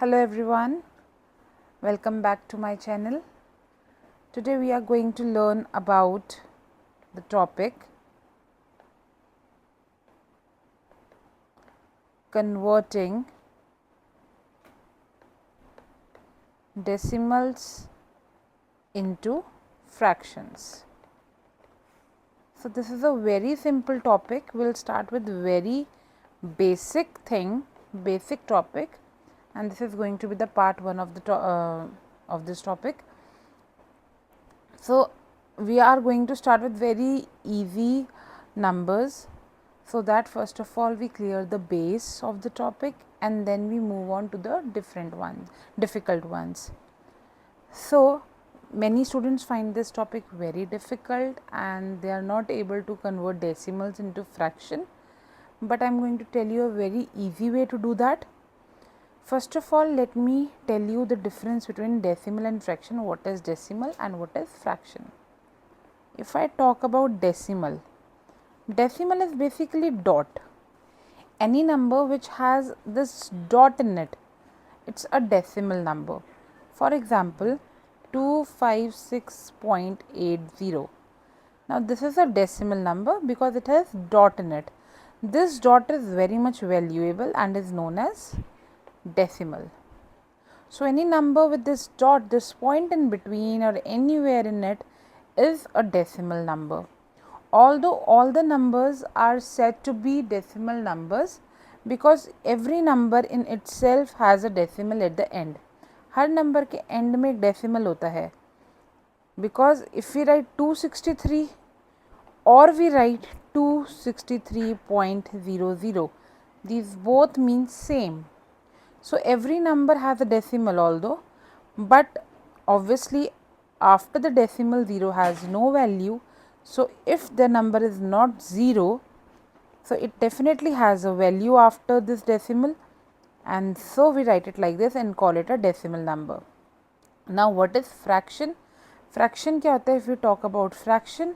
Hello everyone, welcome back to my channel. Today we are going to learn about the topic converting decimals into fractions. So this is a very simple topic. We'll start with very basic topic, and this is going to be the part 1 of the of this topic. So we are going to start with very easy numbers, so that first of all we clear the base of the topic and then we move on to the difficult ones. So many students find this topic very difficult and they are not able to convert decimals into fraction, but I am going to tell you a very easy way to do that. First of all, let me tell you the difference between decimal and fraction, what is decimal and what is fraction. If I talk about decimal is basically dot. Any number which has this dot in it, it's a decimal number. For example, 256.80. Now this is a decimal number because it has dot in it. This dot is very much valuable and is known as decimal. So any number with this dot, this point in between or anywhere in it, is a decimal number. Although all the numbers are said to be decimal numbers because every number in itself has a decimal at the end. Her number के and में एक decimal होता है. Because if we write 263 or we write 263.00, these both mean same. So every number has a decimal although, but obviously after the decimal 0 has no value. So if the number is not 0, so it definitely has a value after this decimal, and so we write it like this and call it a decimal number. Now what is fraction? Fraction क्या होता है? If we talk about fraction,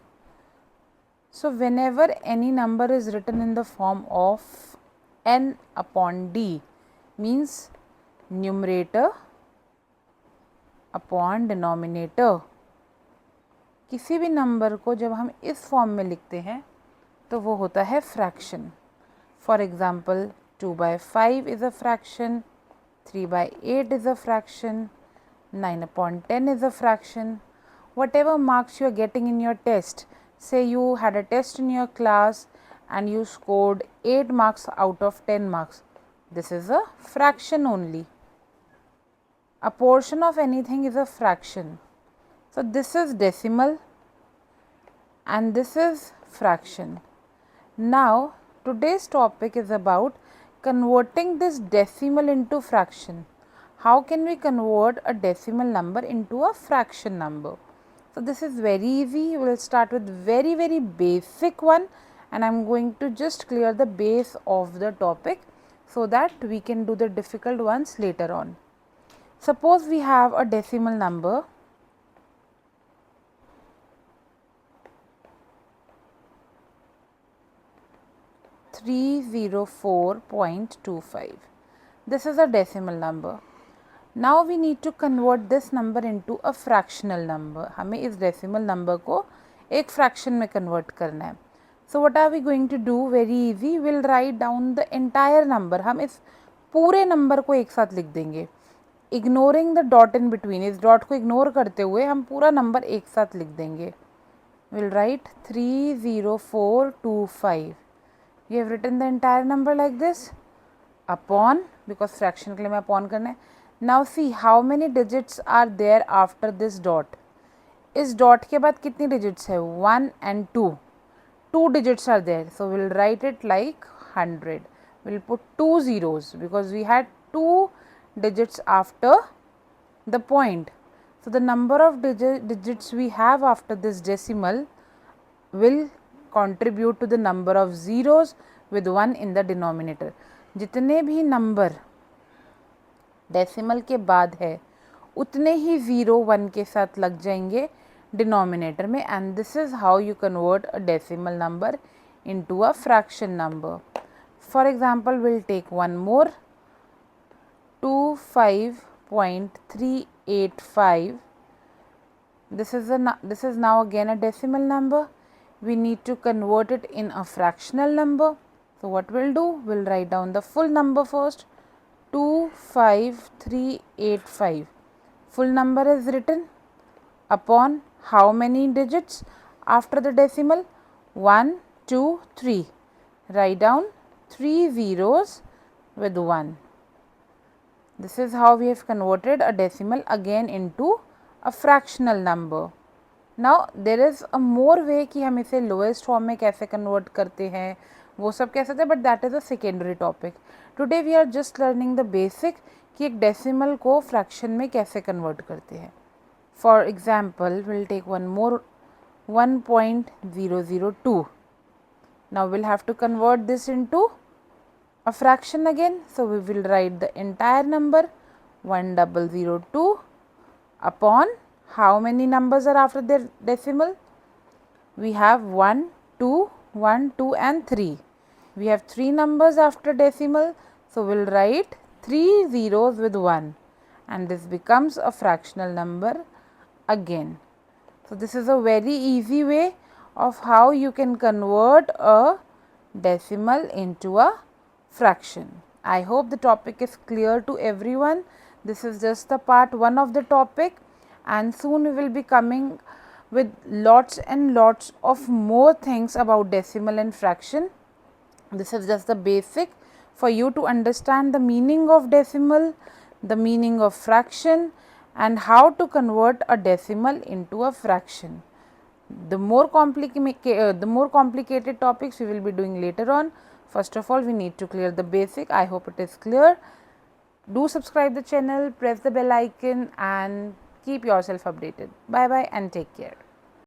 so whenever any number is written in the form of n upon d, means numerator upon denominator, किसी भी number को जब हम इस form में लिखते हैं तो वो होता है fraction. For example 2/5 is a fraction, 3/8 is a fraction, 9/10 is a fraction. Whatever marks you are getting in your test, say you had a test in your class and you scored 8 marks out of 10 marks, this is a fraction only. A portion of anything is a fraction. So this is decimal and this is fraction. Now today's topic is about converting this decimal into fraction. How can we convert a decimal number into a fraction number? So this is very easy. We will start with very basic one, and I am going to just clear the base of the topic so that we can do the difficult ones later on. Suppose we have a decimal number 304.25. This is a decimal number. Now we need to convert this number into a fractional number. हमें इस decimal number को एक fraction में convert करना है. So what are we going to do? Very easy. We'll write down the entire number. हम इस पूरे number को एक साथ लिख देंगे. Ignoring the dot in between. इस dot को ignore करते हुए हम पूरा number एक साथ लिख देंगे. We'll write 30425. You have written the entire number like this upon, because fraction के लिए मैं upon करना है. Now see how many digits are there after this dot. इस dot के बाद कितनी digits है? 1 and 2. 2 digits are there. So we'll write it like 100. We'll put 2 zeros because we had 2 digits after the point. So the number of digits we have after this decimal will contribute to the number of zeros with 1 in the denominator. जितने भी number decimal के बाद है उतने ही 0 1 के साथ लग जाएंगे डिनोमिनेटर में, and this is how you convert a decimal number into a fraction number. For example, we'll take one more 25.385. This is now again a decimal number. We need to convert it in a fractional number. So what we'll do, we'll write down the full number first. 25385. Full number is written upon how many digits after the decimal? 1, 2, 3. Write down 3 zeros with 1. This is how we have converted a decimal again into a fractional number. Now there is a more way कि हम इसे lowest form में कैसे convert करते हैं, वो सब कैसे थे, but that is a secondary topic. Today we are just learning the basic कि एक decimal को fraction में कैसे convert करते हैं. For example, we'll take one more 1.002. Now we'll have to convert this into a fraction again. So we will write the entire number 1002 upon how many numbers are after their decimal? We have 1, 2, 1, 2 and 3. We have 3 numbers after decimal. So we'll write 3 zeros with 1 and this becomes a fractional number again. So this is a very easy way of how you can convert a decimal into a fraction. I hope the topic is clear to everyone. This is just the part 1 of the topic and soon we will be coming with lots and lots of more things about decimal and fraction. This is just the basic for you to understand the meaning of decimal, the meaning of fraction and how to convert a decimal into a fraction. The more complicated topics we will be doing later on. First of all, we need to clear the basic. I hope it is clear. Do subscribe the channel, press the bell icon and keep yourself updated. Bye bye and take care.